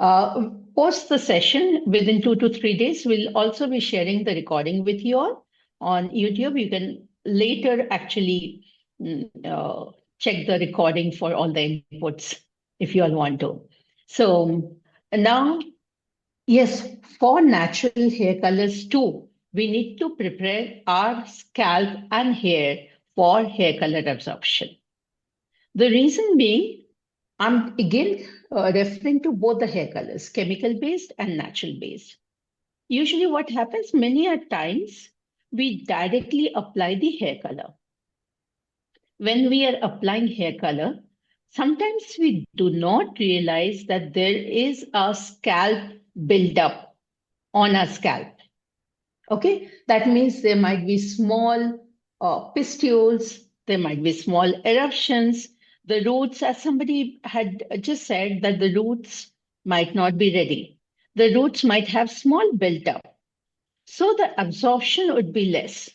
Post the session within 2 to 3 days, we'll also be sharing the recording with you all on YouTube. You can later actually check the recording for all the inputs if you all want to. So now, yes, for natural hair colors too, we need to prepare our scalp and hair for hair color absorption. The reason being, I'm again referring to both the hair colors, chemical based and natural based. Usually, what happens many a times, we directly apply the hair color. When we are applying hair color, sometimes we do not realize that there is a scalp buildup on our scalp. Okay, that means there might be small pustules, there might be small eruptions. The roots, as somebody had just said, that the roots might not be ready. The roots might have small built up. So the absorption would be less.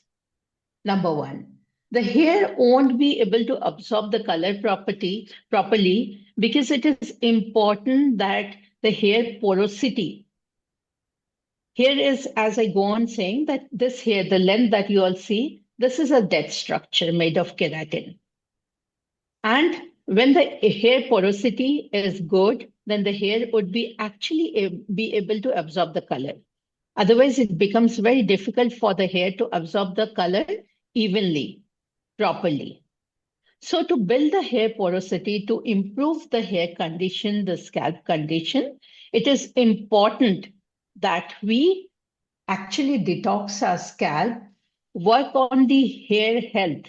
Number one, the hair won't be able to absorb the color properly because it is important that the hair porosity. Here is, as I go on saying, that this here, the length that you all see, this is a dead structure made of keratin. And when the hair porosity is good, then the hair would be actually be able to absorb the color. Otherwise, it becomes very difficult for the hair to absorb the color evenly, properly. So to build the hair porosity, to improve the hair condition, the scalp condition, it is important that we actually detox our scalp, work on the hair health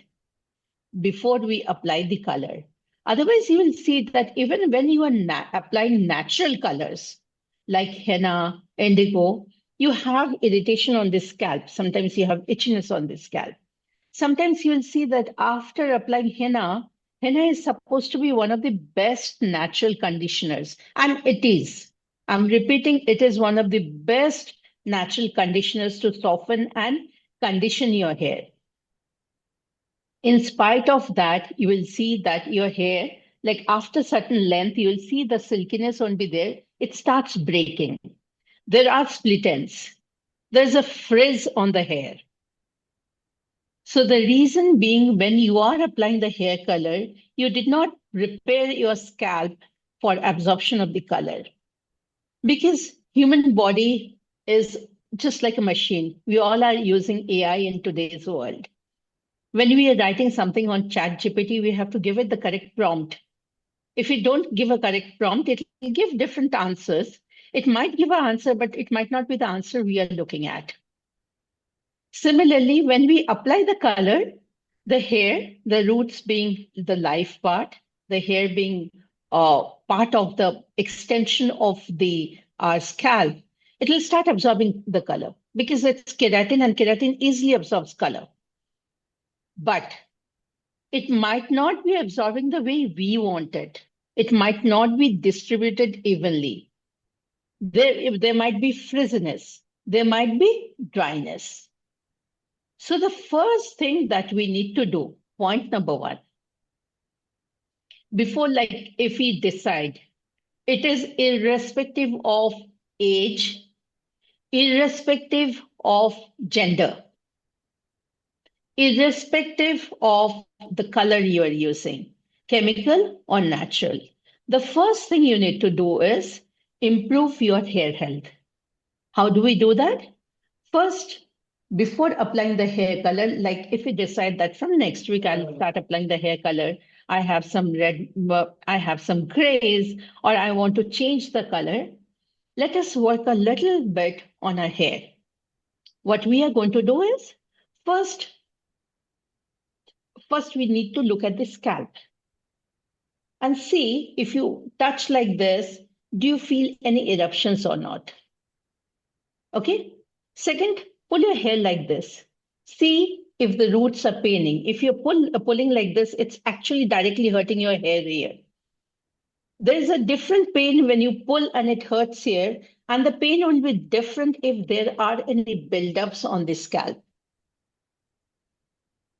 before we apply the color. Otherwise, you will see that even when you are applying natural colors like henna, indigo, you have irritation on the scalp. Sometimes you have itchiness on the scalp. Sometimes you will see that after applying henna, henna is supposed to be one of the best natural conditioners, and it is. I'm repeating, it is one of the best natural conditioners to soften and condition your hair. In spite of that, you will see that your hair, like after certain length, you will see the silkiness won't be there. It starts breaking. There are split ends. There's a frizz on the hair. So the reason being, when you are applying the hair color, you did not prepare your scalp for absorption of the color. Because human body is just like a machine. We all are using AI in today's world. When we are writing something on ChatGPT, we have to give it the correct prompt. If we don't give a correct prompt, it will give different answers. It might give an answer, but it might not be the answer we are looking at. Similarly, when we apply the color, the hair, the roots being the life part, the hair being part of the extension of the scalp, it will start absorbing the color because it's keratin and keratin easily absorbs color. But it might not be absorbing the way we want it. It might not be distributed evenly. There might be frizziness. There might be dryness. So the first thing that we need to do, point number one, before, like, if we decide, it is irrespective of age, irrespective of gender, irrespective of the color you are using, chemical or natural. The first thing you need to do is improve your hair health. How do we do that? First, before applying the hair color, like if we decide that from next week I'll start applying the hair color, I have some red, I have some grays, or I want to change the color, let us work a little bit on our hair. What we are going to do is, first we need to look at the scalp and see if you touch like this, do you feel any eruptions or not? Okay. Second, pull your hair like this. See if the roots are paining. If you're pulling like this, it's actually directly hurting your hair here. There is a different pain when you pull and it hurts here, and the pain will be different if there are any buildups on the scalp.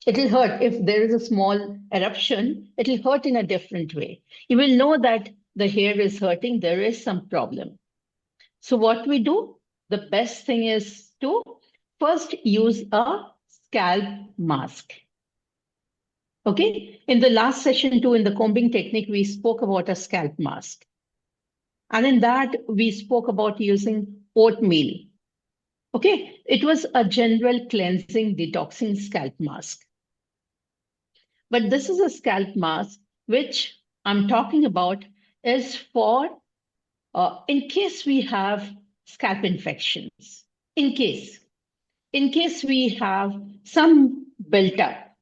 It will hurt if there is a small eruption, it will hurt in a different way. You will know that the hair is hurting, there is some problem. So what we do, the best thing is to first use a scalp mask. Okay, in the last session too, in the combing technique, we spoke about a scalp mask. And in that, we spoke about using oatmeal. Okay, it was a general cleansing, detoxing scalp mask. But this is a scalp mask, which I'm talking about is for in case we have scalp infections, in case we have some built up,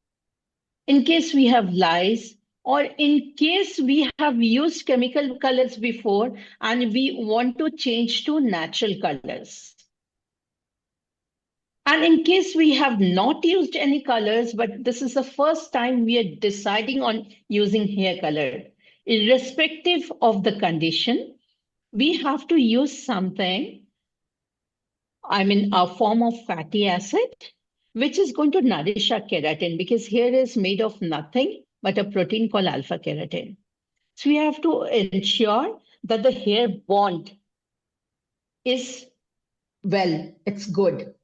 in case we have lice, or in case we have used chemical colors before and we want to change to natural colors. And in case we have not used any colors, but this is the first time we are deciding on using hair color, irrespective of the condition, we have to use something, I mean, a form of fatty acid, which is going to nourish our keratin, because hair is made of nothing but a protein called alpha keratin. So we have to ensure that the hair bond is well, it's good.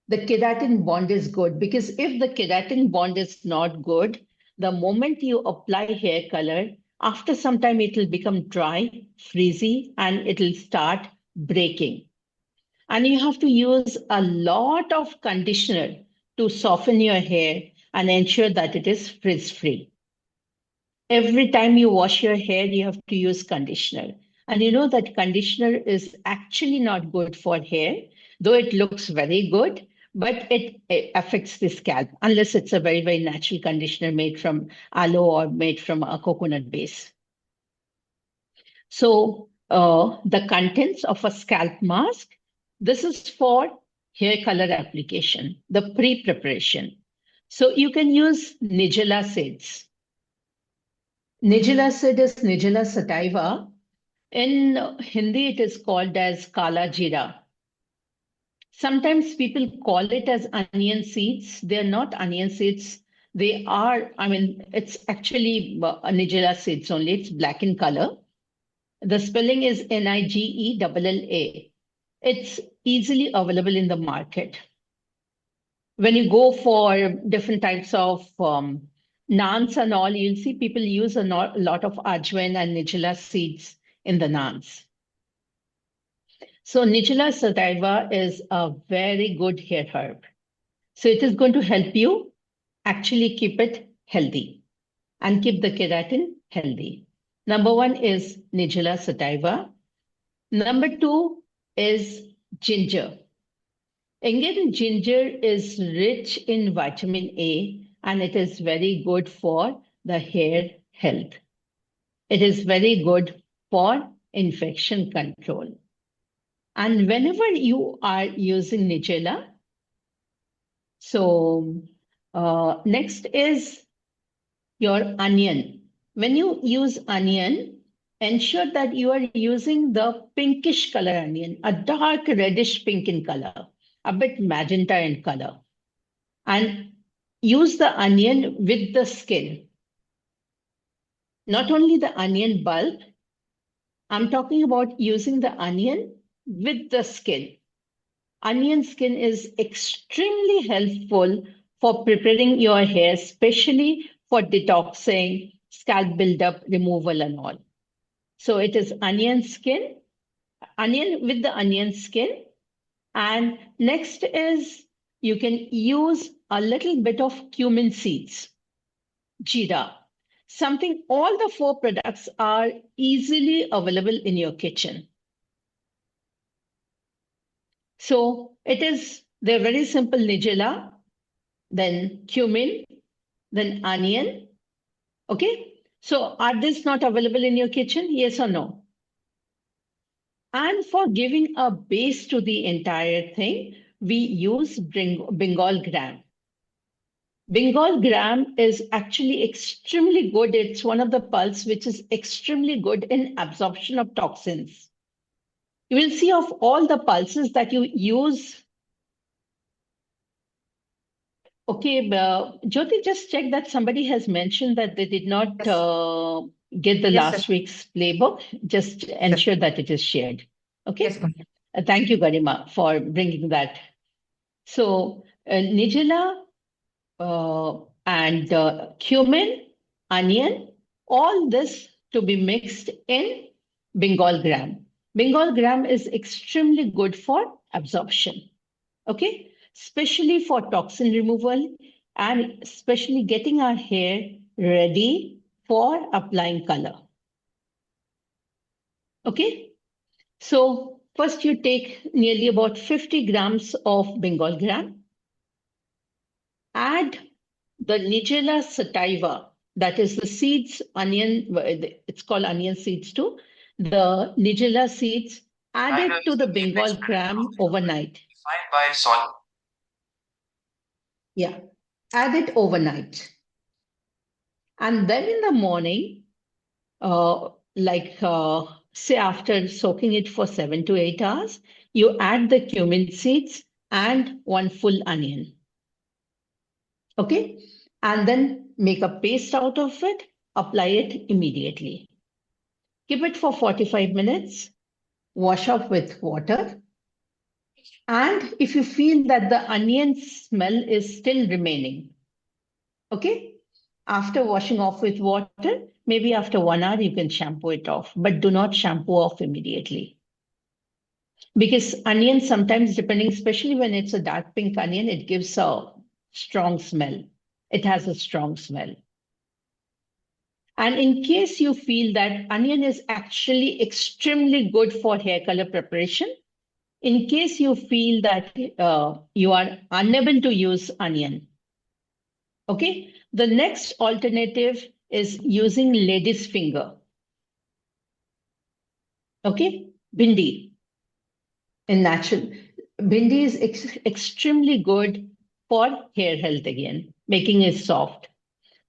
The keratin bond is good, because if the keratin bond is not good, the moment you apply hair color, after some time it will become dry, frizzy, and it will start breaking. And you have to use a lot of conditioner to soften your hair and ensure that it is frizz-free. Every time you wash your hair, you have to use conditioner. And you know that conditioner is actually not good for hair, though it looks very good, but it affects the scalp, unless it's a very, very natural conditioner made from aloe or made from a coconut base. So the contents of a scalp mask, this is for hair color application, the pre-preparation. So you can use Nigella seeds. Nigella seed is Nigella sativa. In Hindi, it is called as Kala Jeera. Sometimes people call it as onion seeds. They're not onion seeds. They are, I mean, it's actually Nigella seeds only. It's black in color. The spelling is Nigella. It's easily available in the market. When you go for different types of naans and all, you'll see people use a lot of ajwain and nigella seeds in the naans. So Nigella sativa is a very good hair herb. So it is going to help you actually keep it healthy and keep the keratin healthy. Number one is Nigella sativa. Number two is ginger. Again, ginger is rich in vitamin A, and it is very good for the hair health. It is very good for infection control. And whenever you are using Nigella, so next is your onion. When you use onion, ensure that you are using the pinkish color onion, a dark reddish pink in color, a bit magenta in color. And use the onion with the skin. Not only the onion bulb, I'm talking about using the onion with the skin. Onion skin is extremely helpful for preparing your hair, especially for detoxing, scalp buildup, removal, and all. So it is onion skin, onion with the onion skin. And next is you can use a little bit of cumin seeds, jeera. Something, all the four products are easily available in your kitchen. So they're very simple: Nigella, then cumin, then onion. Okay. So are these not available in your kitchen? Yes or no? And for giving a base to the entire thing, we use Bengal gram. Bengal gram is actually extremely good. It's one of the pulse which is extremely good in absorption of toxins. You will see of all the pulses that you use. Okay, Jyoti, just check that somebody has mentioned that they did not get the Yes, last sir. week's playbook. Just ensure that it is shared. Okay. Yes, ma'am. Thank you, Garima, for bringing that. So, nigella and cumin, onion, all this to be mixed in Bengal gram. Bengal gram is extremely good for absorption. Okay, especially for toxin removal and especially getting our hair ready for applying color. Okay, so first you take nearly about 50 grams of Bengal gram, add the Nigella sativa, that is the seeds, onion, it's called onion seeds too, the Nigella seeds, add Sativa it to is the the main Bengal exponent of gram the overnight. defined by sol. Yeah, add it overnight. And then in the morning, say after soaking it for 7 to 8 hours, you add the cumin seeds and one full onion. Okay, and then make a paste out of it, apply it immediately. Keep it for 45 minutes, wash off with water. And if you feel that the onion smell is still remaining, okay, after washing off with water, maybe after 1 hour, you can shampoo it off, but do not shampoo off immediately. Because onion sometimes, depending, especially when it's a dark pink onion, it gives a strong smell. It has a strong smell. And in case you feel that onion is actually extremely good for hair color preparation, in case you feel that you are unable to use onion, okay, the next alternative is using lady's finger. Okay, bindi in natural. Bindi is extremely good for hair health again, making it soft.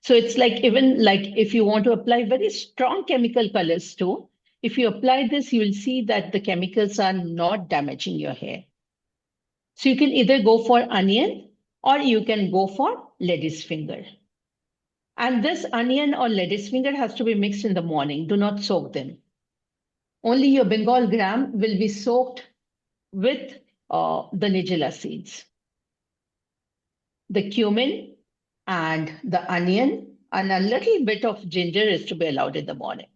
So it's like, even like if you want to apply very strong chemical colors too, if you apply this, you will see that the chemicals are not damaging your hair. So you can either go for onion or you can go for lady's finger. And this onion or lady's finger has to be mixed in the morning. Do not soak them. Only your Bengal gram will be soaked with the nigella seeds. The cumin and the onion and a little bit of ginger is to be allowed in the morning,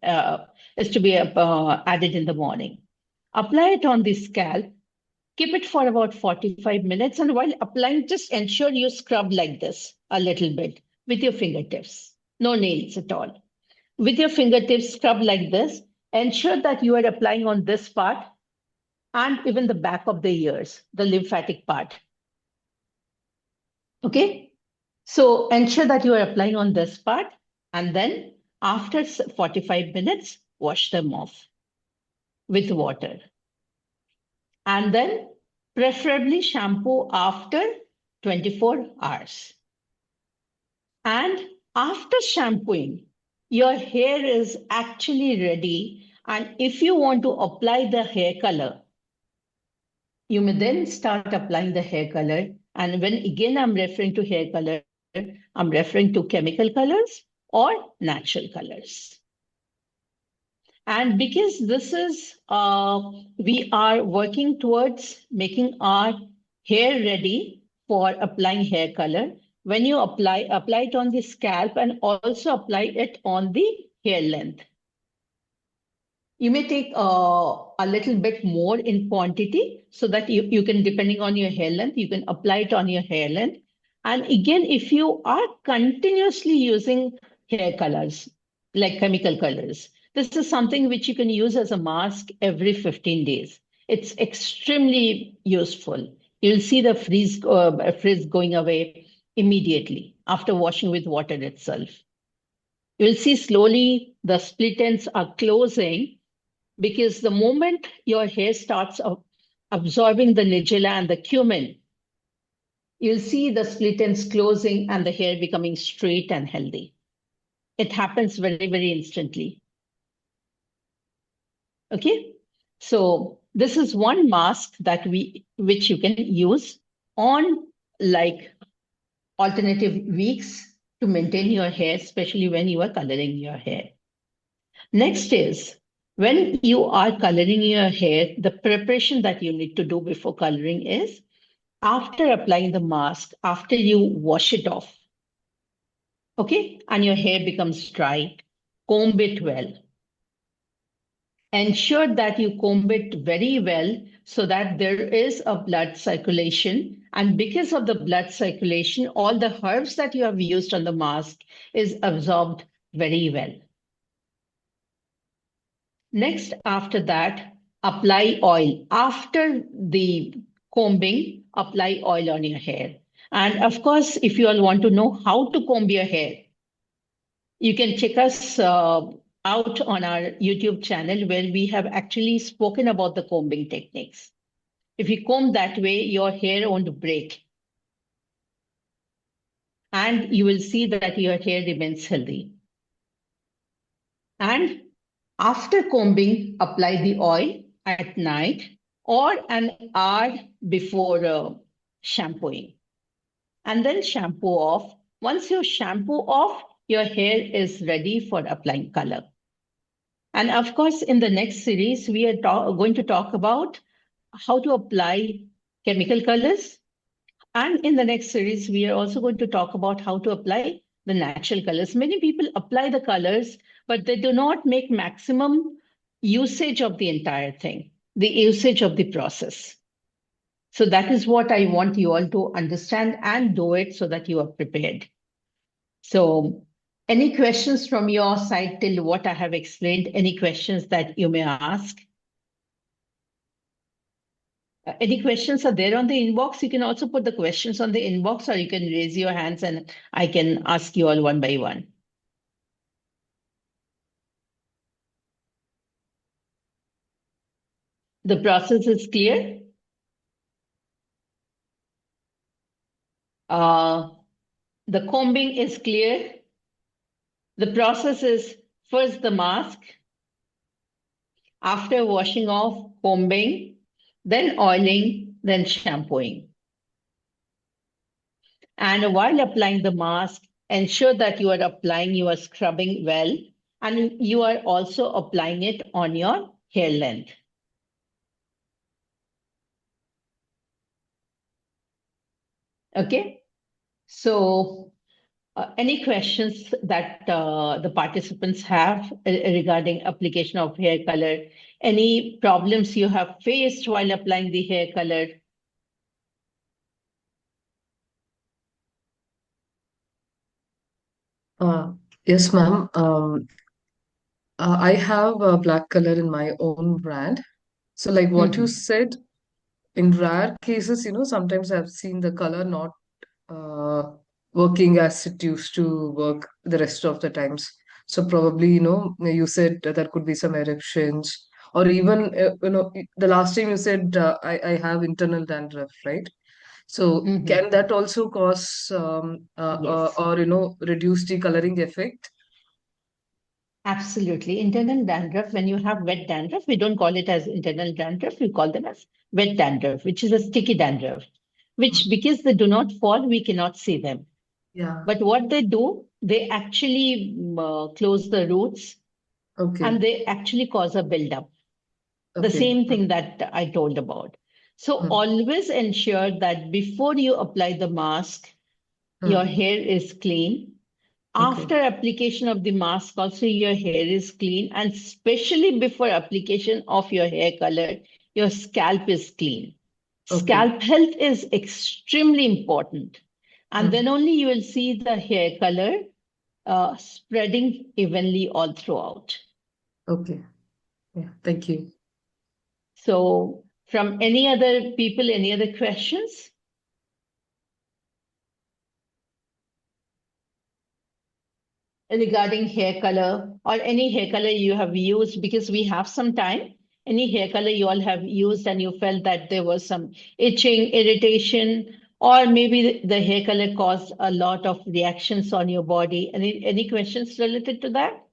is to be added in the morning. Apply it on the scalp. Keep it for about 45 minutes. And while applying, just ensure you scrub like this a little bit with your fingertips. No nails at all. With your fingertips, scrub like this. Ensure that you are applying on this part and even the back of the ears, the lymphatic part. Okay? So ensure that you are applying on this part, and then after 45 minutes, wash them off with water. And then preferably shampoo after 24 hours. And after shampooing, your hair is actually ready. And if you want to apply the hair color, you may then start applying the hair color. And when again I'm referring to hair color, I'm referring to chemical colors or natural colors. And because this is, we are working towards making our hair ready for applying hair color. When you apply it on the scalp and also apply it on the hair length. You may take a little bit more in quantity so that you can, depending on your hair length, you can apply it on your hair length. And again, if you are continuously using hair colors, like chemical colors, this is something which you can use as a mask every 15 days. It's extremely useful. You'll see the frizz going away immediately after washing with water itself. You'll see slowly the split ends are closing, because the moment your hair starts absorbing the nigella and the cumin, you'll see the split ends closing and the hair becoming straight and healthy. It happens very, very instantly. Okay, so this is one mask that which you can use on like alternative weeks to maintain your hair, especially when you are coloring your hair. Next is When you are coloring your hair, the preparation that you need to do before coloring is after applying the mask, after you wash it off, okay, and your hair becomes dry, comb it well. Ensure that you comb it very well so that there is a blood circulation. And because of the blood circulation, all the herbs that you have used on the mask is absorbed very well. Next, after that, apply oil. After the combing, apply oil on your hair. And of course, if you all want to know how to comb your hair, you can check us out on our YouTube channel where we have actually spoken about the combing techniques. If you comb that way, your hair won't break. And you will see that your hair remains healthy. And after combing, apply the oil at night or an hour before shampooing. And then shampoo off. Once you shampoo off, your hair is ready for applying color. And of course, in the next series, we are going to talk about how to apply chemical colors. And in the next series, we are also going to talk about how to apply the natural colors. Many people apply the colors, but they do not make maximum usage of the entire thing, the usage of the process. So that is what I want you all to understand and do it so that you are prepared. So any questions from your side till what I have explained? Any questions that you may ask? Any questions are there on the inbox? You can also put the questions on the inbox, or you can raise your hands and I can ask you all one by one. The process is clear. The combing is clear. The process is first the mask, after washing off, combing, then oiling, then shampooing. And while applying the mask, ensure that you are applying, you are scrubbing well, and you are also applying it on your hair length. Okay, so any questions that the participants have regarding application of hair color? Any problems you have faced while applying the hair color? Yes, ma'am. I have a black color in my own brand. So, like what you Mhm. said, in rare cases, sometimes I've seen the color not uh, working as it used to work the rest of the times. So, probably, you said that there could be some eruptions, or even, the last time you said I have internal dandruff, right? So, can Mhm. that also cause Yes. or, reduce the coloring effect? Absolutely. Internal dandruff, when you have wet dandruff, we don't call it as internal dandruff, we call them as wet dandruff, which is a sticky dandruff, which because they do not fall, we cannot see them. Yeah. But what they do, they actually close the roots and Okay. they actually cause a buildup. The Okay. same thing that I told about. So Mm, always ensure that before you apply the mask, your mm. hair is clean. Okay. After application of the mask, also your hair is clean, and especially before application of your hair color, your scalp is clean. Okay. Scalp health is extremely important. And Mm. then only you will see the hair color spreading evenly all throughout. Okay. Yeah. Thank you. So, from any other people, any other questions regarding hair color or any hair color you have used? Because we have some time. Any hair color you all have used and you felt that there was some itching, irritation, or maybe the hair color caused a lot of reactions on your body. Any questions related to that?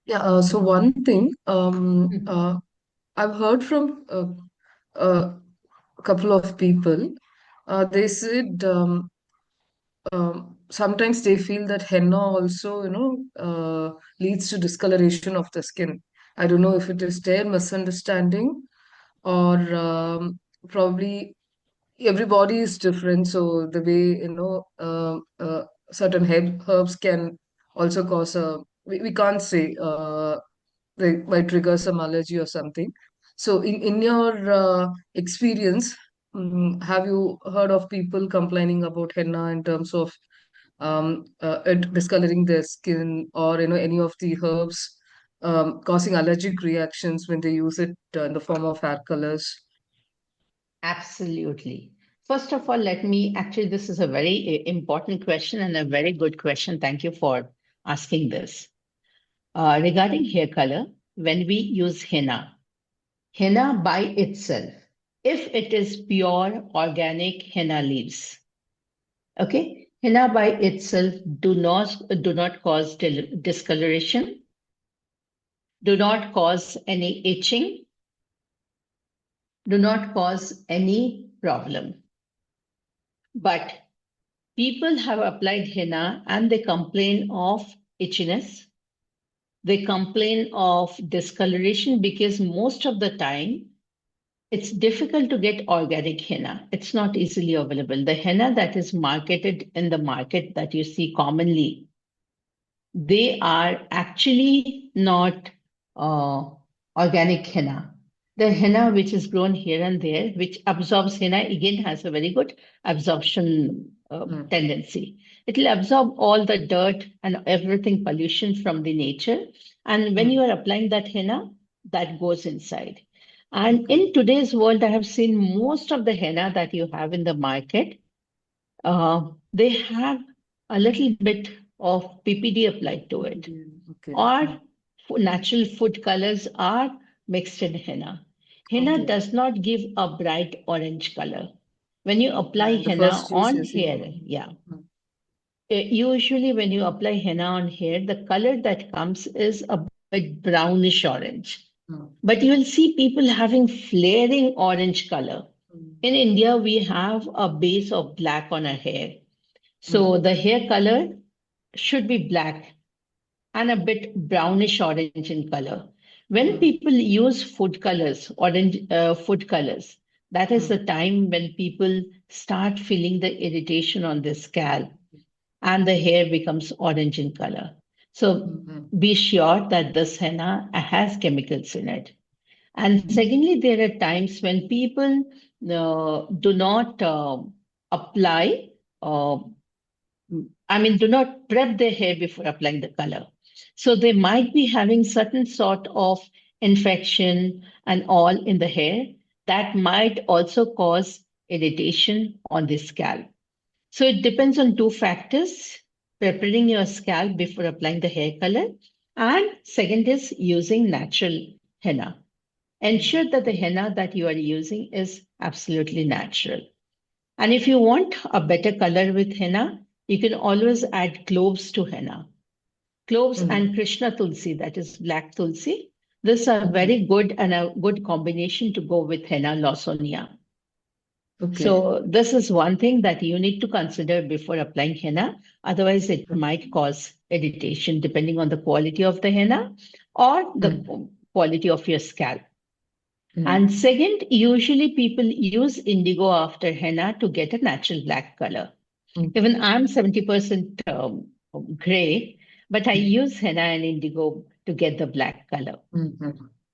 Yeah. So one thing, Mhm. I've heard from a couple of people. They said sometimes they feel that henna also, leads to discoloration of the skin. I don't know if it is their misunderstanding or probably everybody is different. So the way, certain herbs can also cause we can't say, they might trigger some allergy or something. So in your experience, have you heard of people complaining about henna in terms of it discoloring their skin, or any of the herbs causing allergic reactions when they use it in the form of hair colors? Absolutely. First of all, actually, this is a very important question and a very good question. Thank you for asking this. Regarding hair color, when we use henna by itself, if it is pure organic henna leaves, okay, henna by itself do not cause discoloration, do not cause any itching, do not cause any problem. But people have applied henna and they complain of itchiness. They complain of discoloration because most of the time it's difficult to get organic henna. It's not easily available. The henna that is marketed in the market that you see commonly, they are actually not uh, organic henna. The henna which is grown here and there, which absorbs henna, again has a very good absorption tendency. It will absorb all the dirt and everything pollution from the nature. And when you are applying that henna, that goes inside. And in today's world, I have seen most of the henna that you have in the market, they have a little bit of PPD applied to it, Okay. or natural food colors are mixed in henna. Henna Okay. does not give a bright orange color. When you apply Yeah, the henna first use on is in. hair, usually when you apply henna on hair, the color that comes is a bit brownish orange. But you will see people having flaring orange color. In India, we have a base of black on our hair. So the hair color should be black and a bit brownish orange in color. When people use food colors, orange food colors, that is the time when people start feeling the irritation on their scalp and the hair becomes orange in color. So be sure that this henna has chemicals in it. And secondly, there are times when people do not apply, uh, do not prep their hair before applying the color. So they might be having certain sort of infection and all in the hair that might also cause irritation on the scalp. So it depends on two factors: preparing your scalp before applying the hair color, and second is using natural henna. Ensure that the henna that you are using is absolutely natural. And if you want a better color with henna, you can always add cloves to henna. Cloves and Krishna Tulsi, that is black Tulsi. These are very good and a good combination to go with henna lawsonia. Okay. So this is one thing that you need to consider before applying henna. Otherwise, it might cause irritation depending on the quality of the henna or the quality of your scalp. And second, usually people use indigo after henna to get a natural black color. Even I'm 70% gray, but I use henna and indigo to get the black color.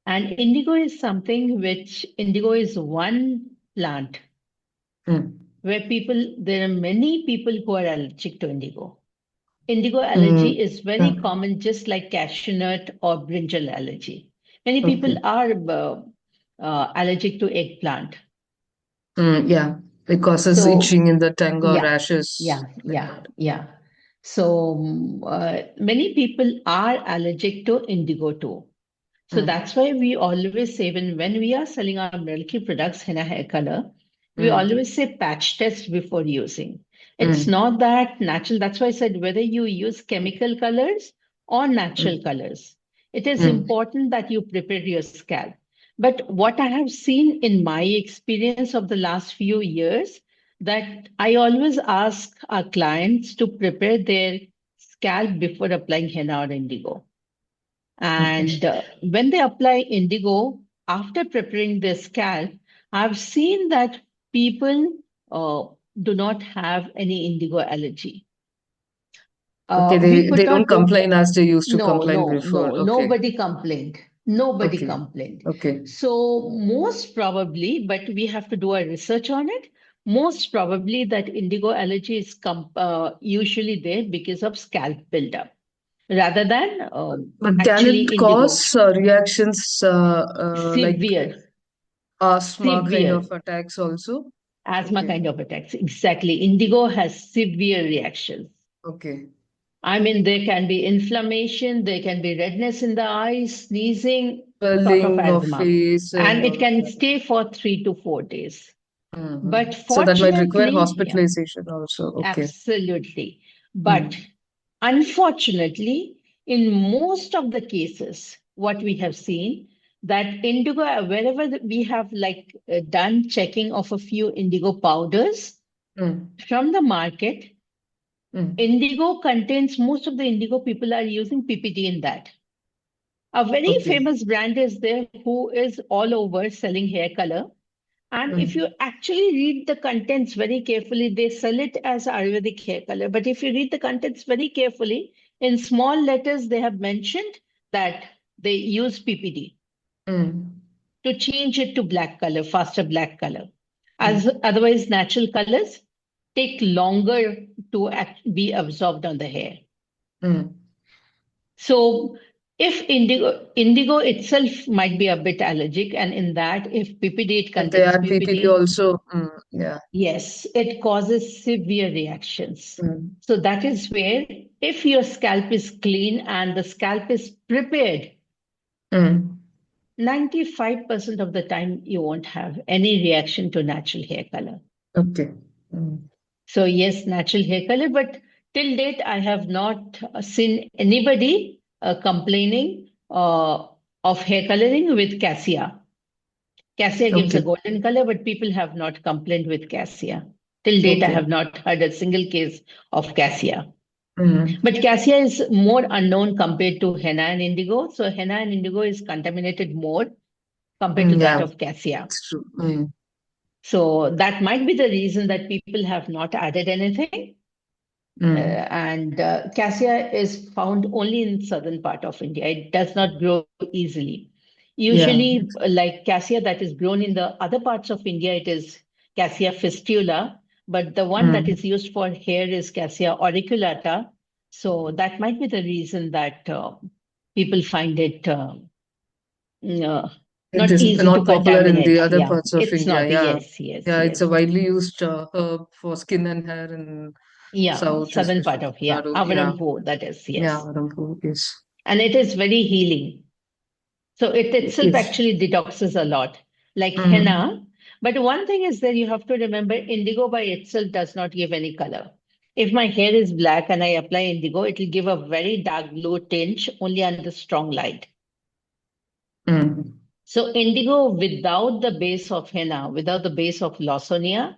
And indigo is indigo is one plant where there are many people who are allergic to indigo. Indigo allergy is very common, just like cashew nut or brinjal allergy. Many people are allergic to eggplant. Yeah, it causes itching in the tongue or rashes. Yeah. So many people are allergic to indigo too. So that's why we always say when we are selling our milky products, henna hair color, we always say patch test before using. It's not that natural. That's why I said whether you use chemical colors or natural colors, it is important that you prepare your scalp. But what I have seen in my experience of the last few years, that I always ask our clients to prepare their scalp before applying henna or indigo. Okay. And when they apply indigo after preparing their scalp, I've seen that people uh, do not have any indigo allergy. Okay, We they could don't not do. complain as they used to No, complain no, before. no, Okay. nobody complained. Nobody Okay. complained. Okay. So, most probably, but we have to do our research on it. Most probably, that indigo allergy is usually there because of scalp buildup rather than But can actually it indigo. cause reactions like Severe, asthma kind of severe attacks also? asthma Okay. kind of attacks. Exactly. Indigo has severe reactions. Okay. I mean, there can be inflammation, there can be redness in the eyes, sneezing, sort of Swelling of asthma, face and and all it of can that. stay for 3 to 4 days. But So that might require fortunately, yeah, hospitalization also. Okay. absolutely. But Mm. unfortunately, in most of the cases, what we have seen that indigo, wherever we have like done checking of a few indigo powders Mm. from the market, Mm. indigo contains most of the indigo people are using PPD in that. A very Okay. famous brand is there who is all over selling hair color. And if Mm. you actually read the contents very carefully, they sell it as Ayurvedic hair color. But if you read the contents very carefully, in small letters, they have mentioned that they use PPD Mm. to change it to black color, faster black color. Mm. As otherwise, natural colors take longer to be absorbed on the hair. Mm. So if indigo itself might be a bit allergic, and in that, if PPD it If they contains add PPD PPD, also, yeah. yes, it causes severe reactions. Mm. So that is where if your scalp is clean and the scalp is prepared, Mm. 95% of the time you won't have any reaction to natural hair color. Okay. Mm. So yes, natural hair color, but till date I have not seen anybody complaining of hair coloring with cassia. Cassia gives a Okay. golden color, but people have not complained with cassia. Till date, I Okay. have not heard a single case of cassia. Mm. But cassia is more unknown compared to henna and indigo. So henna and indigo is contaminated more compared to Mm. that Yeah, of cassia. it's true. Mm. So that might be the reason that people have not added anything. Mm. And cassia is found only in southern part of India. It does not grow easily. Yeah. Usually, like cassia that is grown in the other parts of India, it is cassia fistula, but the one that Mm. is used for hair is cassia auriculata. So that might be the reason that people find it uh, It not is easy to not popular in the contaminate. other Yeah, parts of it's India. not. Yeah. Yes, yes, Yeah, it's a yes. widely used herb for skin and hair in Yeah, South, southern especially part of, Tamil yeah, Nadu. Yeah. Avarampu, that is, Yeah, yes. Rampu, yes. And it is very healing. So it itself Yes. actually detoxes a lot, like Mm. henna. But one thing is that you have to remember indigo by itself does not give any color. If my hair is black and I apply indigo, it will give a very dark blue tinge only under strong light. Mm. So indigo without the base of henna, without the base of lawsonia,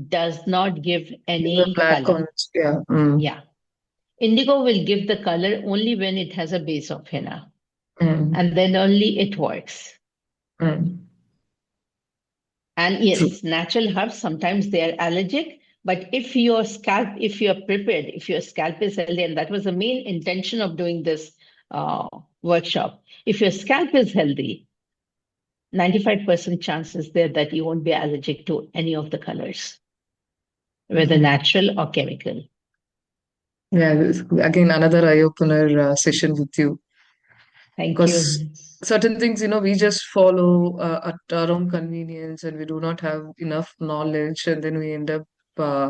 does not give The any black color. ones. Yeah. Mm. Yeah. Indigo will give the color only when it has a base of henna, Mm. and then only it works. Mm. And True. yes, natural herbs, sometimes they are allergic, but if your scalp, if you're prepared, if your scalp is healthy, and that was the main intention of doing this uh, workshop, if your scalp is healthy, 95% chances there that you won't be allergic to any of the colors, whether Mm. natural or chemical. Yeah, again, another eye-opener session with you. Thank Because you. certain things, we just follow at our own convenience and we do not have enough knowledge, and then we end up uh,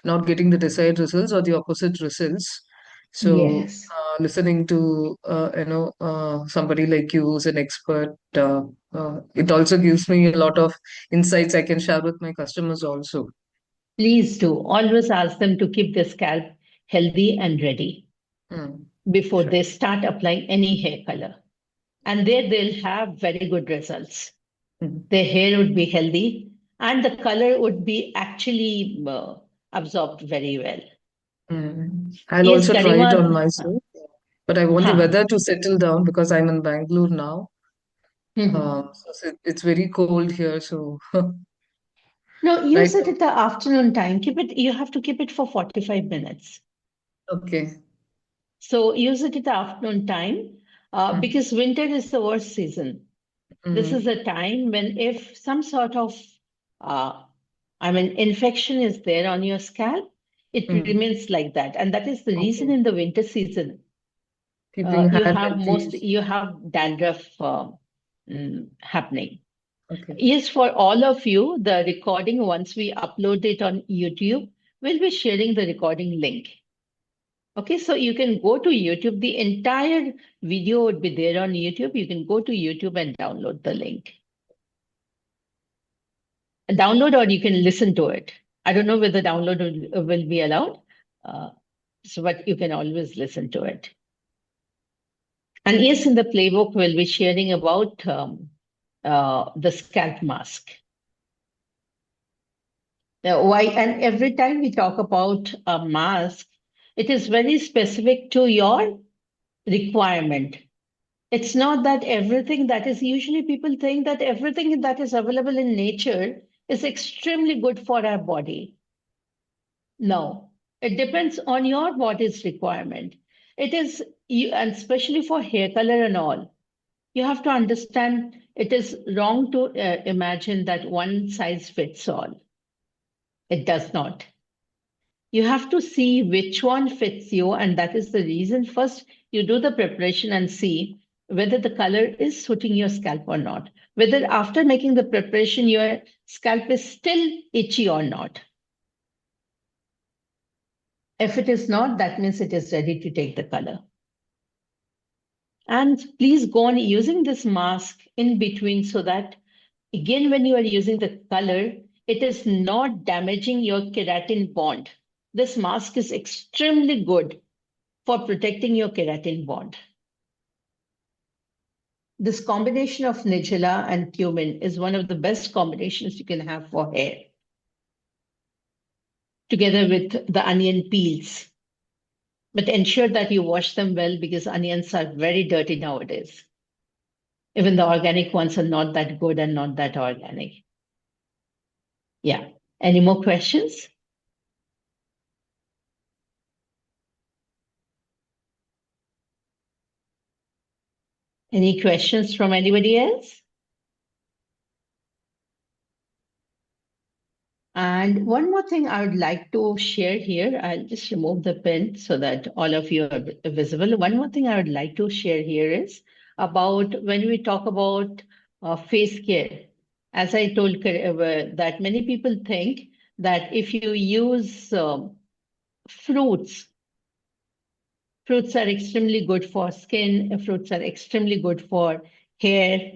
not getting the desired results or the opposite results. So, Yes. listening to somebody like you who's an expert, it also gives me a lot of insights I can share with my customers also. Please do. Always ask them to keep their scalp healthy and ready Mm, before sure. they start applying any hair color. And there they'll have very good results. Mm, Their hair would be healthy. and the color would be actually absorbed very well. I'll Yes, also try it Garima. on myself. But I want the Huh. weather to settle down because I'm in Bangalore now. Mhm. So it's very cold here. So No, right use it now, at the afternoon time. You have to keep it for 45 minutes. okay. So use it at the afternoon time Mm, because winter is the worst season. This is mm, a time when if some sort of, uh, infection is there on your scalp, it mm. remains like that. And that is the reason Okay. in the winter season, Keeping hair healthy. you have dandruff happening. Okay. Yes, for all of you, the recording, once we upload it on YouTube, we'll be sharing the recording link. Okay, so you can go to YouTube. The entire video would be there on YouTube. You can go to YouTube and download the link. Download or you can listen to it. I don't know whether download will be allowed, uh, but you can always listen to it. And yes, in the playbook, we'll be sharing about the scalp mask. Now, why? And every time we talk about a mask, it is very specific to your requirement. It's not that everything that is usually people think that everything that is available in nature is extremely good for our body. No, it depends on your body's requirement. It is, and especially for hair color and all, you have to understand it is wrong to imagine that one size fits all. It does not. You have to see which one fits you, and that is the reason. First, you do the preparation and see whether the color is suiting your scalp or not. Whether after making the preparation, your scalp is still itchy or not. If it is not, that means it is ready to take the color. And please go on using this mask in between so that, again, when you are using the color, it is not damaging your keratin bond. This mask is extremely good for protecting your keratin bond. This combination of nigella and cumin is one of the best combinations you can have for hair, together with the onion peels. But ensure that you wash them well because onions are very dirty nowadays. Even the organic ones are not that good and not that organic. Yeah. Any more questions? Any questions from anybody else? And one more thing I would like to share here, I'll just remove the pin so that all of you are visible. One more thing I would like to share here is about when we talk about face care. As I told that many people think that if you use fruits, fruits are extremely good for skin, fruits are extremely good for hair.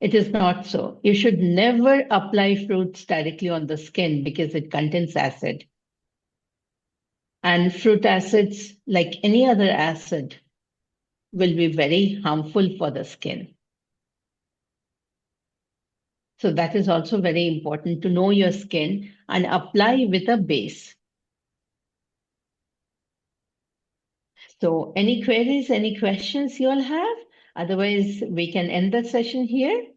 It is not so. You should never apply fruits directly on the skin because it contains acid. And fruit acids, like any other acid, will be very harmful for the skin. So that is also very important to know your skin and apply with a base. So any queries, any questions you all have? Otherwise, we can end the session here.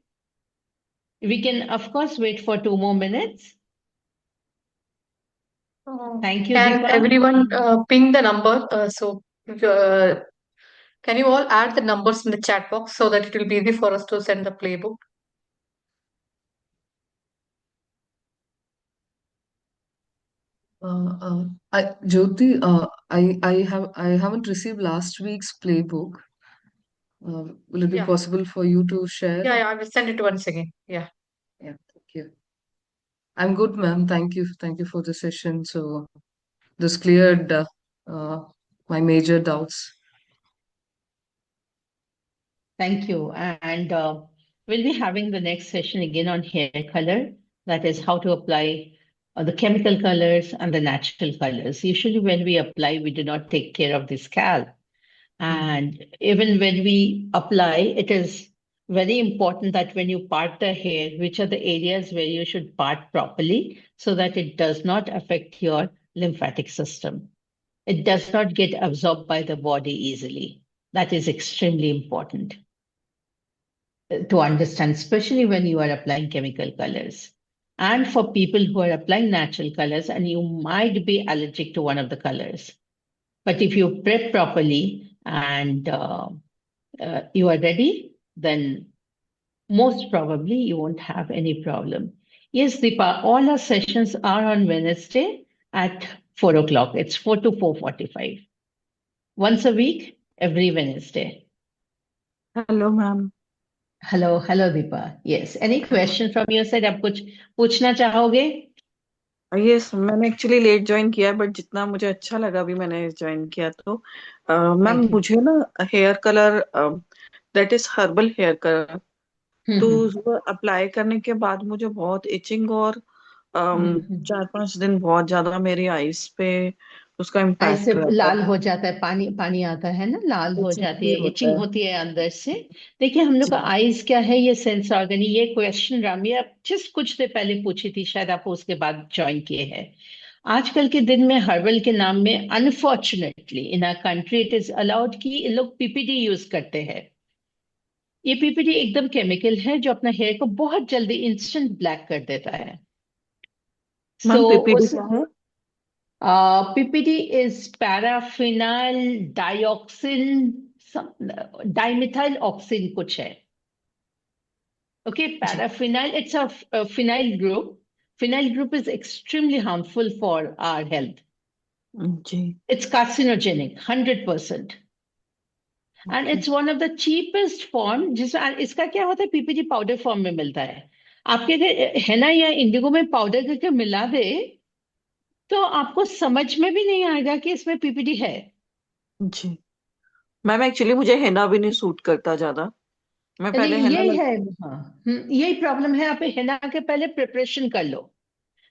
We can, of course, wait for 2 more minutes. Thank you, Can Deepa. everyone ping the number? Can you all add the numbers in the chat box so that it will be easy for us to send the playbook? Jyoti, I haven't received last week's playbook. Will it be Yeah, possible for you to share? yeah, I will send it once again. Yeah. Yeah, thank you. I'm good, ma'am. Thank you. Thank you for the session. So this cleared uh, my major doubts. Thank you. And we'll be having the next session again on hair color. That is how to apply the chemical colors and the natural colors. Usually when we apply, we do not take care of the scalp. And even when we apply, it is very important that when you part the hair, which are the areas where you should part properly so that it does not affect your lymphatic system. It does not get absorbed by the body easily. That is extremely important to understand, especially when you are applying chemical colors. And for people who are applying natural colors, and you might be allergic to one of the colors. But if you prep properly and you are ready, then most probably you won't have any problem. Yes, Deepa, all our sessions are on Wednesday at 4 o'clock. It's 4 to 4:45. Once a week, every Wednesday. Hello ma'am. Hello, Deepa. Yes. Any question from your side? आप कुछ पूछना चाहोगे? Yes, मैंने actually let join किया but जितना मुझे अच्छा लगा अभी मैंने ज्वाइन किया तो मैम Thank you. मुझे ना hair colour that is herbal hair colour तो वो अप्लाई करने के बाद मुझे बहुत इचिंग और हम्म। 4-5 दिन बहुत ज्यादा मेरी आईज पे उसका ऐसे इम्पैक्ट रहता लाल हो जाता है, पानी पानी आता है ना, लाल है, हो इचिंग जाती भी है, होता इचिंग है। होती है अंदर से। देखिए, हम लोग जी का आईज क्या है, ये सेंस ऑर्गन। ये क्वेश्चन रामिया जस्ट कुछ देर पहले पूछी थी, शायद आप उसके बाद ज्वाइन किए हैं। आजकल के दिन में हर्बल के नाम में unfortunately in our country it is allowed कि लोग पीपीडी यूज करते हैं। ये पीपीडी एकदम केमिकल है जो अपना हेयर को बहुत जल्दी इंस्टेंट ब्लैक कर देता है। सो मैम पीपीडी उस क्या है? PPD is paraphenyl dioxin, dimethyl oxine कुछ है। ओके, जी paraphenyl, it's a phenyl group. Phenyl group is extremely harmful for our health. जी It's carcinogenic, 100%. And okay it's one of the cheapest form, जिसमें इसका क्या होता है, पीपीडी पाउडर फॉर्म में मिलता है। आपके अगर हेना या इंडिगो में पाउडर करके मिला दे तो आपको समझ में भी नहीं आएगा कि इसमें पीपीडी है। जी मैम एक्चुअली मुझे हेना भी नहीं सूट करता ज्यादा। मैं अरे पहले हेना यही है। हाँ, यही प्रॉब्लम है। आप हेना के पहले प्रिपरेशन कर लो।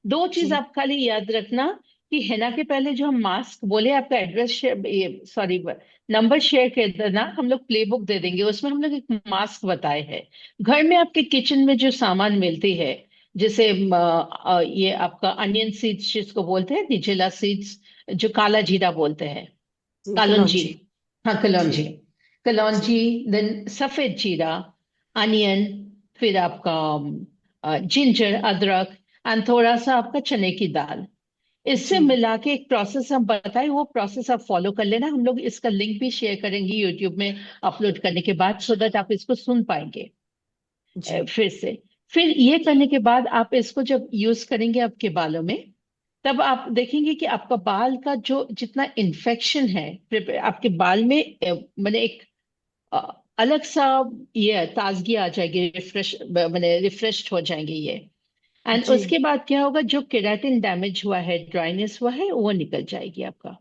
दो चीज जी आप खाली याद रखना कि हेना के पहले जो हम मास्क बोले, आपका address share, sorry, number share कर देना, हम लोग प्ले बुक दे देंगे, उसमें हम लोग एक मास्क बताए हैं। घर में आपके किचन में जो सामान मिलती है, जैसे ये आपका अनियन सीड्स जिसको बोलते हैं, निजेला सीड्स, जो काला जीरा बोलते हैं, जी कालंजी। कलौंजी। हाँ, जी कलौंजी। जी कलौंजी, देन सफेद जीरा, अनियन, फिर आपका जिंजर, अदरक, एंड थोड़ा सा आपका चने की दाल। इससे जी मिला के एक प्रोसेस हम बताए, वो प्रोसेस आप फॉलो कर लेना। हम लोग इसका लिंक भी शेयर करेंगे यूट्यूब में अपलोड करने के बाद, सो दैट आप इसको सुन पाएंगे जी फिर से। फिर ये करने के बाद आप इसको जब यूज करेंगे आपके बालों में, तब आप देखेंगे कि आपका बाल का जो जितना इन्फेक्शन है, आपके बाल में मैंने एक अ, अलग सा ये ताजगी आ जाएगी, रिफ्रेश, मैंने रिफ्रेश्ड हो जाएंगे ये। एंड जी उसके बाद क्या होगा, जो केराटिन डैमेज हुआ है, ड्राइनेस हुआ है, वो निकल जाएगी आपका।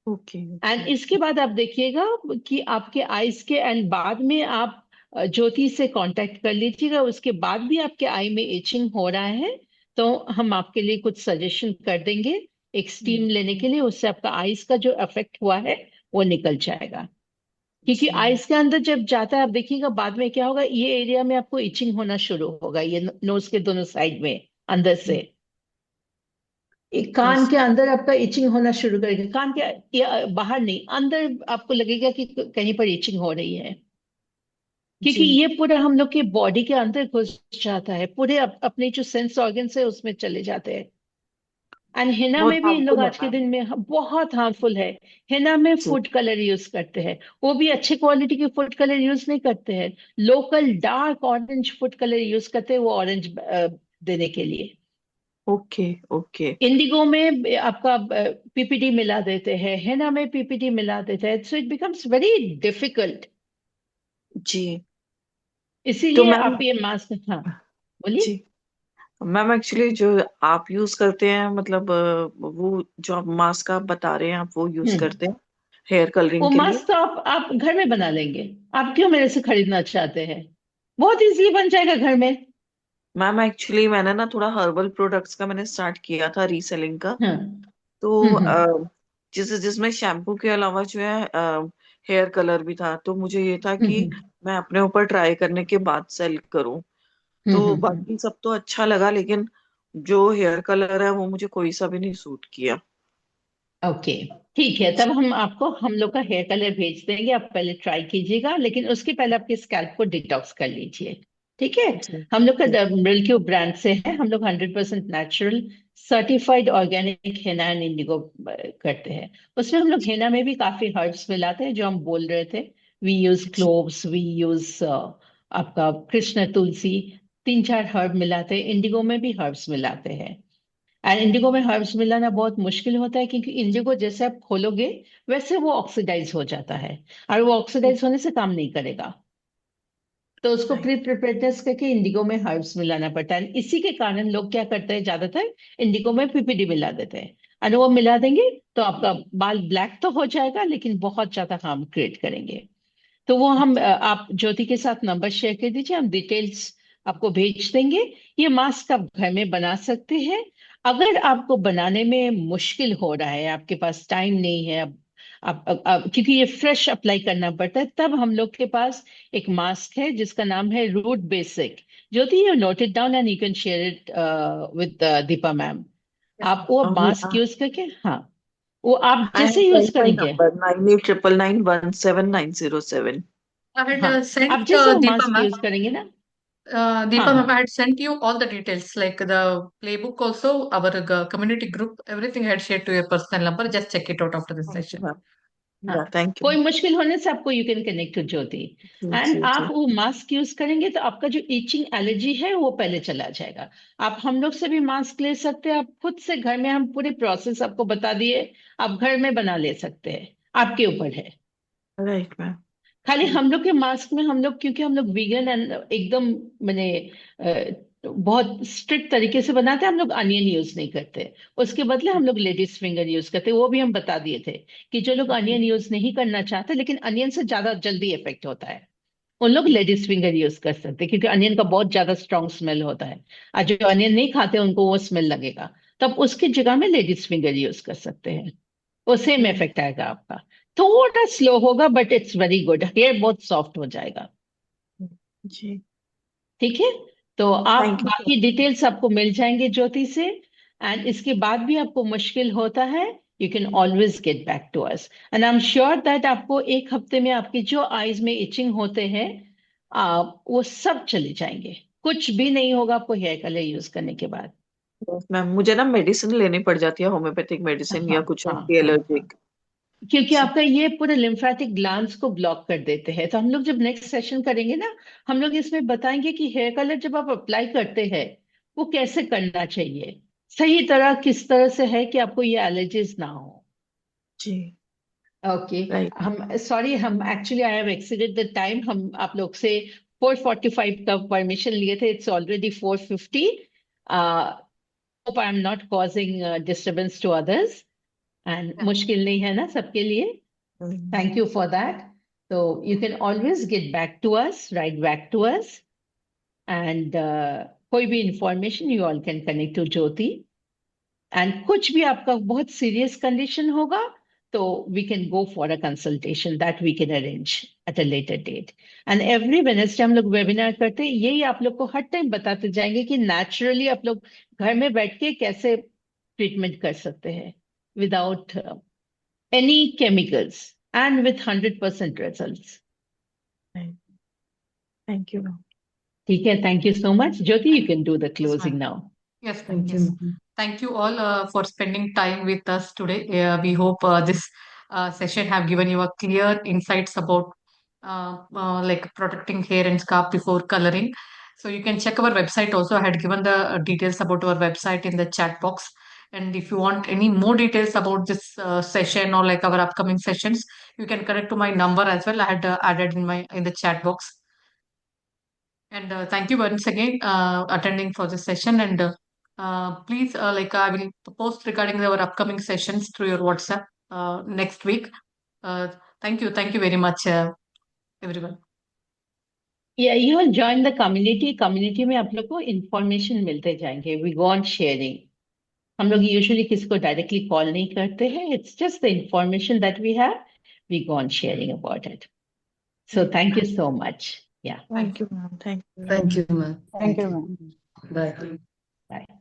ओके एंड ओके इसके बाद आप देखिएगा कि आपके आईज के, एंड बाद में आप ज्योति से कांटेक्ट कर लीजिएगा, उसके बाद भी आपके आई में इचिंग हो रहा है तो हम आपके लिए कुछ सजेशन कर देंगे एक स्टीम लेने के लिए। उससे आपका आईज का जो इफेक्ट हुआ है वो निकल जाएगा। क्योंकि जी आईज के अंदर जब जाता है, आप देखिएगा बाद में क्या होगा, ये एरिया में आपको इचिंग होना शुरू होगा, ये नोज के दोनों साइड में अंदर से। एक कान यस के अंदर आपका इचिंग होना शुरू करेगा, कान के बाहर नहीं, अंदर आपको लगेगा कि कहीं पर इचिंग हो रही है। क्योंकि जी ये पूरा हम लोग के बॉडी के अंदर घुस जाता है, पूरे अपने जो सेंस ऑर्गन है उसमें चले जाते हैं। एंड हिना बहुत में भी इन लोग हार्मफुल है आज के मैम। दिन में बहुत हार्मफुल है। हिना में जी फूड कलर यूज करते हैं, वो भी अच्छे क्वालिटी के फूड कलर यूज नहीं करते हैं। Local dark orange food colour use करते हैं, वो ऑरेंज देने के लिए। ओके ओके इंडिगो में आपका पीपीडी मिला देते हैं, हेना में पीपीडी मिला देते हैं, so it becomes very difficult. जी तो इसीलिए मैम आप ये मास्क, हाँ बोलिए। जी मैम एक्चुअली जो आप यूज करते हैं मतलब वो जो आप मास्क आप बता रहे हैं आप वो यूज हम्म। करते हैं हेयर वो कलरिंग के लिए? मास्क तो आप घर में बना लेंगे। आप क्यों मेरे से खरीदना चाहते हैं? बहुत इजीली बन जाएगा घर में। मैम एक्चुअली मैंने ना थोड़ा हर्बल प्रोडक्ट्स का मैंने स्टार्ट किया था रीसेलिंग का। हाँ। तो हम्म। जिसमें शैम्पू के अलावा जो है हेयर कलर भी था, तो मुझे ये था कि मैं अपने ऊपर ट्राई करने के बाद सेलेक्ट करूं। तो बाकी सब तो अच्छा लगा, लेकिन जो हेयर कलर है वो मुझे कोई सा भी नहीं सूट किया। ओके, ठीक है। तब हम लोग का हेयर कलर भेज देंगे, आप पहले ट्राई कीजिएगा, लेकिन उसके पहले आपके स्कैल्प को डिटॉक्स कर लीजिए। ठीक है। जी हम लोग का जी मिल्क्यू ब्रांड से है, हम लोग 100% natural certified organic henna and indigo करते हैं। उसमें हम लोग हेना में भी काफी हर्ब्स मिलाते हैं, जो हम बोल रहे थे। We use cloves, we use आपका कृष्ण तुलसी, 3-4 हर्ब मिलाते हैं। इंडिगो में भी हर्ब्स मिलाते हैं। एंड इंडिगो में हर्ब्स मिलाना बहुत मुश्किल होता है, क्योंकि इंडिगो जैसे आप खोलोगे वैसे वो ऑक्सीडाइज हो जाता है, और वो ऑक्सीडाइज होने से काम नहीं करेगा। तो उसको राइट। प्री प्रिपेयर्डनेस करके इंडिगो में हर्ब्स मिलाना पड़ता है। इसी के कारण लोग क्या करते हैं, ज्यादातर इंडिगो में पीपीडी मिला देते हैं। और वो मिला देंगे तो आपका बाल ब्लैक तो हो जाएगा, लेकिन बहुत ज्यादा हार्म क्रिएट करेंगे। तो वो आप ज्योति के साथ नंबर शेयर कर दीजिए, हम डिटेल्स आपको भेज देंगे। ये मास्क आप घर में बना सकते हैं। अगर आपको बनाने में मुश्किल हो रहा है, आपके पास टाइम नहीं है, क्योंकि ये फ्रेश अप्लाई करना पड़ता है, तब हम लोग के पास एक मास्क है जिसका नाम है root basic. Jyoti, you note it down and you can share it with Deepa ma'am. Yes, आप वो मास्क हाँ, यूज करके, हाँ, वो आप आई जैसे हैव यूज माई करेंगे, नंबर 9899917907। I had हाँ, sent आप जैसे वो Deepa मास्क ma'am. यूज करेंगे ना, Deepa ma'am, I हाँ, had sent you all the details, like the playbook also, our community group, everything I had shared to your personal number. Just check it out after this thank session. You ma'am. हाँ, yeah thank you. कोई मुश्किल होने से आपको you can connect to Jyoti. जी and जी आप जी। वो मास्क यूज करेंगे तो आपका जो इचिंग एलर्जी है वो पहले चला जाएगा। आप हम लोग से भी मास्क ले सकते हैं, आप खुद से घर में, हम पूरे प्रोसेस आपको बता दिए, आप घर में बना ले सकते हैं, आपके ऊपर है। Right ma'am. खाली हम लोग के मास्क में हम लोग, क्योंकि हम लोग वीगन एंड एकदम मैंने बहुत स्ट्रिक्ट तरीके से बनाते हैं, हम लोग अनियन यूज नहीं करते। उसके बदले हम लोग लेडीज फिंगर यूज करते हैं। वो भी हम बता दिए थे कि जो लोग अनियन यूज नहीं करना चाहते, लेकिन अनियन से ज्यादा जल्दी इफेक्ट होता है, उन लोग लेडीज फिंगर यूज कर सकते हैं, क्योंकि अनियन का बहुत ज्यादा स्ट्रॉन्ग स्मेल होता है। और जो अनियन नहीं खाते उनको वो स्मेल लगेगा, तब उसकी जगह में लेडीज फिंगर यूज कर सकते हैं। वो सेम इफेक्ट आएगा आपका। थोड़ा स्लो होगा but it's very good, hair बहुत सॉफ्ट हो जाएगा। जी। ठीक है। तो आप थैंक यू सो बाकी डिटेल्स आपको मिल जाएंगे ज्योति से। एंड इसके बाद भी आपको मुश्किल होता है, you can always get back to us, and I am sure that आपको 1 हफ्ते में आपकी जो आईज में इचिंग होते हैं वो सब चले जाएंगे। कुछ भी नहीं होगा आपको हेयर कलर यूज करने के बाद। Much ma'am. मुझे ना मेडिसिन लेनी पड़ जाती है, होम्योपैथिक मेडिसिन हाँ, या कुछ हाँ, एंटी हाँ, हाँ, एलर्जिक। क्योंकि आपका ये पूरे लिम्फेटिक ग्लैंड्स को ब्लॉक कर देते हैं। तो हम लोग जब नेक्स्ट सेशन करेंगे ना, हम लोग इसमें बताएंगे कि हेयर कलर जब आप अप्लाई करते हैं वो कैसे करना चाहिए, सही तरह किस तरह से है कि आपको ये एलर्जीज ना हो। जी। ओके। राइट। हम सॉरी, हम actually I have exceeded the time, हम आप लोग से 4:45 का परमिशन लिए थे, it's already 4:50। Hope I am not causing disturbance to others, and Yeah. मुश्किल नहीं है ना सबके लिए। Thank you for that. So you can always get back to us, write back to us, and कोई भी information you all can connect to Jyoti. And कुछ भी आपका बहुत serious condition होगा, तो we can go for a consultation that we can arrange at a later date. And every Wednesday हम लोग webinar करते हैं, यही आप लोग को हर टाइम बताते जाएंगे कि naturally आप लोग घर में बैठ के कैसे ट्रीटमेंट कर सकते हैं without any chemicals and with 100% results. Thank you ma'am. ठीक है, thank you so much. Jyoti, you can do the Yes, ma'am. closing now. Yes, ma'am. Thank you, Yes. ma'am. Thank you all for spending time with us today. We hope this session have given you a clear insights about like protecting hair and scalp before coloring. So you can check our website also. I had given the details about our website in the chat box. And if you want any more details about this session or like our upcoming sessions, you can connect to my number as well. I had added in the chat box. And thank you once again attending for this session. And please, like I will post regarding our upcoming sessions through your WhatsApp next week. Uh, thank you very much, everyone. Yeah, you will join the community. Community में आप लोग को information मिलते जाएंगे. We go on sharing. हम लोग usually किसी को डायरेक्टली कॉल नहीं करते हैं. It's just the information that we have. we go on sharing about it. So thank you so much. Yeah. Thank you, ma'am. Thank you. Thank you, ma'am. Thank you, ma'am. Bye. Bye.